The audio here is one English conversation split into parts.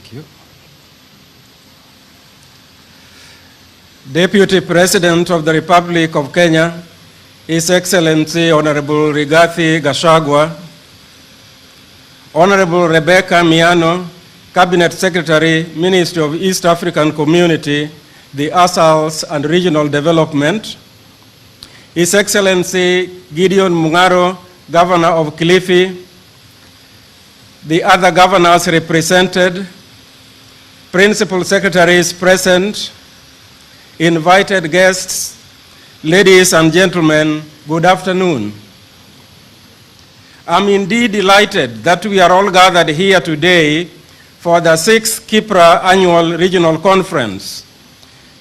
Thank you. Deputy President of the Republic of Kenya, His Excellency Honorable Rigathi Gachagua, Honorable Rebecca Miano, Cabinet Secretary, Ministry of East African Community, the ASALs and Regional Development, His Excellency Gideon Mungaro, Governor of Kilifi, the other governors represented, principal secretaries present, invited guests, ladies and gentlemen, good afternoon. I'm indeed delighted that we are all gathered here today for the 6th KIPRA Annual Regional Conference.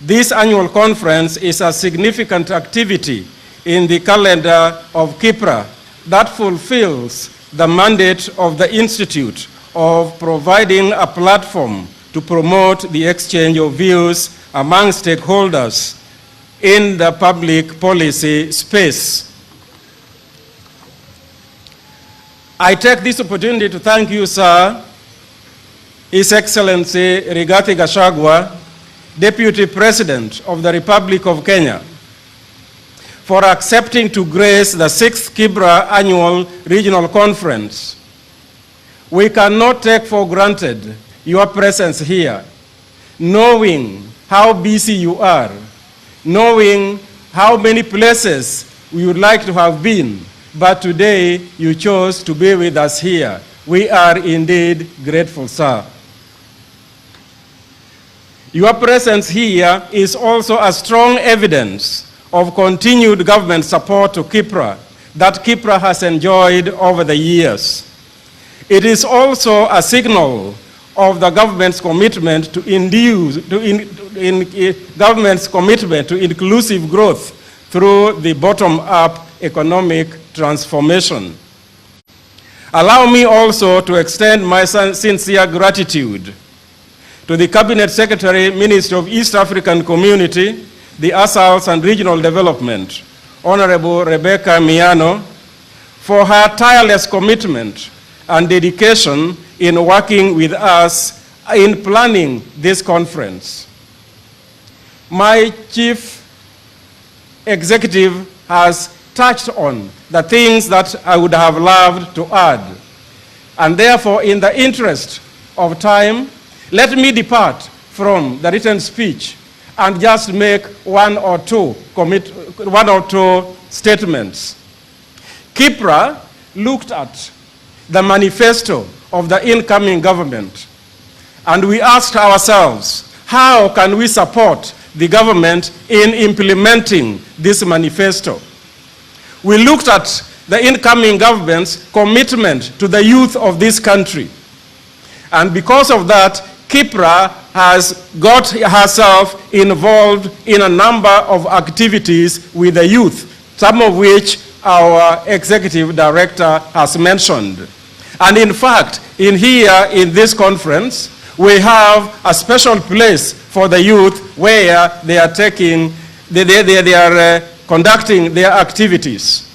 This annual conference is a significant activity in the calendar of KIPRA that fulfills the mandate of the Institute of providing a platform to promote the exchange of views among stakeholders in the public policy space. I take this opportunity to thank you, sir, His Excellency Rigathi Gachagua, Deputy President of the Republic of Kenya, for accepting to grace the 6th KIPRA Annual Regional Conference. We cannot take for granted your presence here, knowing how busy you are, knowing how many places we would like to have been, but today you chose to be with us here. We are indeed grateful, sir. Your presence here is also a strong evidence of continued government support to KIPRA that KIPRA has enjoyed over the years. It is also a signal of the government's commitment to inclusive growth through the bottom-up economic transformation. Allow me also to extend my sincere gratitude to the Cabinet Secretary, Ministry of East African Community, the ASALs and Regional Development, Honorable Rebecca Miano, for her tireless commitment and dedication in working with us in planning this conference. My chief executive has touched on the things that I would have loved to add. And therefore, in the interest of time, let me depart from the written speech and just make one or two statements. KIPRA looked at the manifesto of the incoming government, and we asked ourselves, how can we support the government in implementing this manifesto? We looked at the incoming government's commitment to the youth of this country, and because of that, KIPRA has got herself involved in a number of activities with the youth, some of which our executive director has mentioned. And in fact, in this conference, we have a special place for the youth where they are conducting their activities.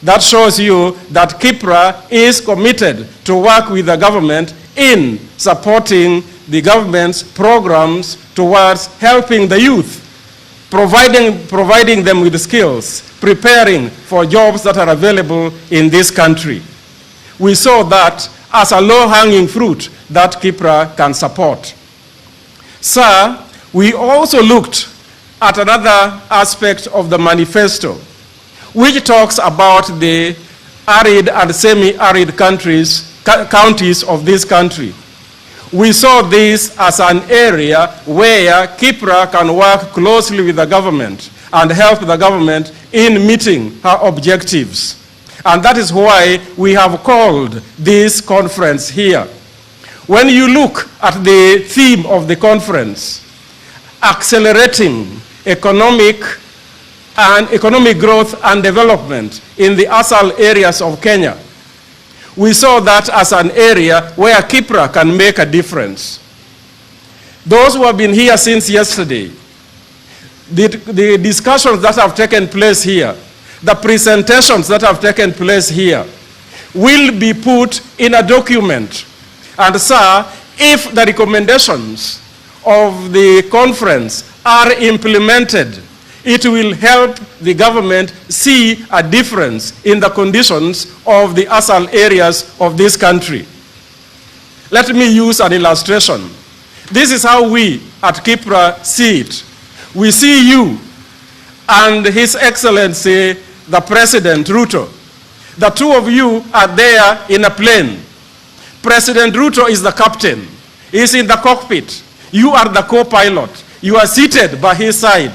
That shows you that KIPRA is committed to work with the government in supporting the government's programs towards helping the youth, providing them with skills, preparing for jobs that are available in this country. We saw that as a low-hanging fruit that KIPRA can support. Sir, we also looked at another aspect of the manifesto, which talks about the arid and semi-arid counties of this country. We saw this as an area where KIPRA can work closely with the government and help the government in meeting her objectives. And that is why we have called this conference here. When you look at the theme of the conference, accelerating economic growth and development in the ASAL areas of Kenya, we saw that as an area where KIPRA can make a difference. Those who have been here since yesterday, the discussions that have taken place here, the presentations that have taken place here, will be put in a document. And sir, If the recommendations of the conference are implemented, it will help the government see a difference in the conditions of the ASAL areas of this country. Let me use an illustration. This is how we at Kipra see it. We see you and His Excellency, the President, RUTO. The two of you are there in a plane. President RUTO is the captain. He's in the cockpit. You are the co-pilot. You are seated by his side.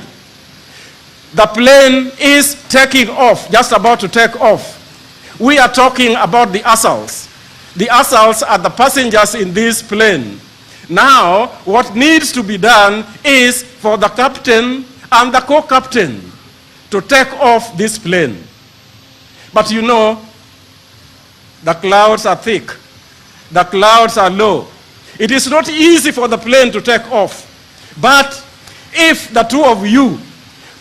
The plane is taking off, just about to take off. We are talking about the ASALs. The ASALs are the passengers in this plane. Now, what needs to be done is for the captain and the co-captain to take off this plane. But you know, the clouds are thick. The clouds are low. It is not easy for the plane to take off. But if the two of you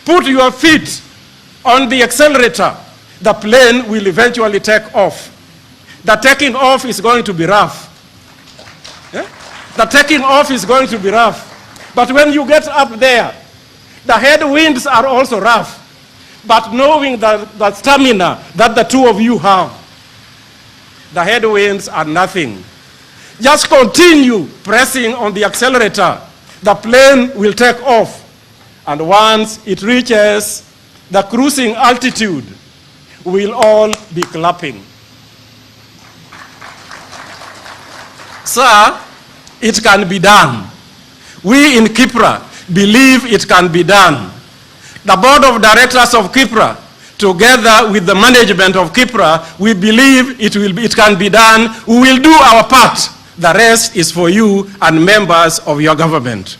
put your feet on the accelerator, the plane will eventually take off. The taking off is going to be rough. Yeah? The taking off is going to be rough. But when you get up there, the headwinds are also rough. But knowing the stamina that the two of you have, the headwinds are nothing. Just continue pressing on the accelerator. The plane will take off. And once it reaches the cruising altitude, we'll all be clapping. Sir, it can be done. We in Kipra believe it can be done. The board of directors of Kipra, together with the management of Kipra, we believe it can be done. We will do our part. The rest is for you and members of your government.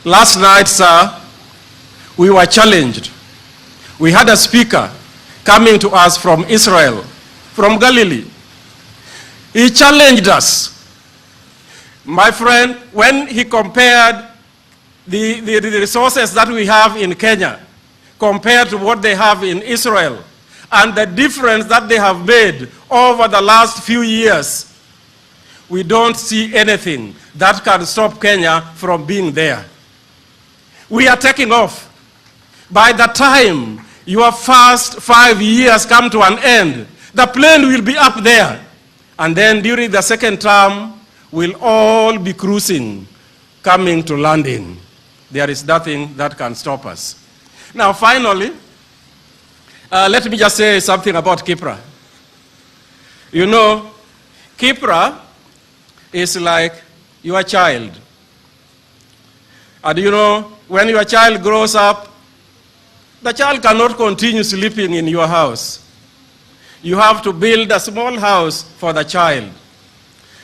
Last night, sir, we were challenged. We had a speaker coming to us from Israel, from Galilee. He challenged us. My friend, when he compared the resources that we have in Kenya compared to what they have in Israel, and the difference that they have made over the last few years, we don't see anything that can stop Kenya from being there. We are taking off. By the time your first 5 years come to an end, the plane will be up there. And then during the second term, we'll all be cruising, coming to landing. There is nothing that can stop us. Now, finally, let me just say something about Kipra. You know, Kipra is like your child. And you know, when your child grows up, the child cannot continue sleeping in your house. You have to build a small house for the child.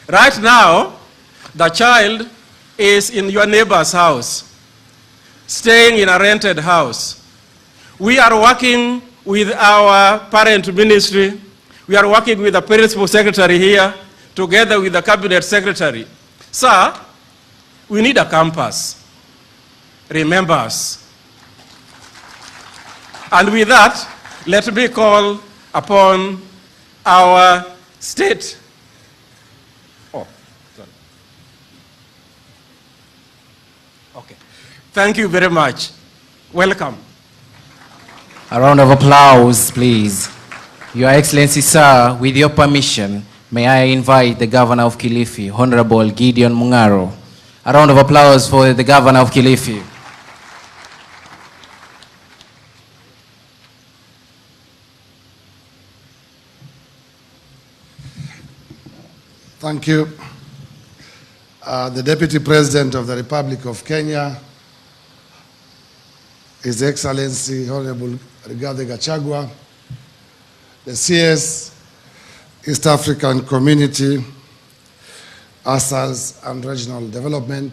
Right now, the child is in your neighbor's house, staying in a rented house. We are working with our parent ministry. We are working with the principal secretary here, together with the cabinet secretary. Sir, we need a campus. Remember us. And with that, let me call upon our state. Oh, sorry. Okay. Thank you very much. Welcome. A round of applause, please. Your Excellency, sir, with your permission, may I invite the Governor of Kilifi, Honorable Gideon Mungaro. A round of applause for the Governor of Kilifi. Thank you. The Deputy President of the Republic of Kenya, His Excellency Honorable Rigathi Gachagua, the CS, East African Community, ASALs and Regional Development,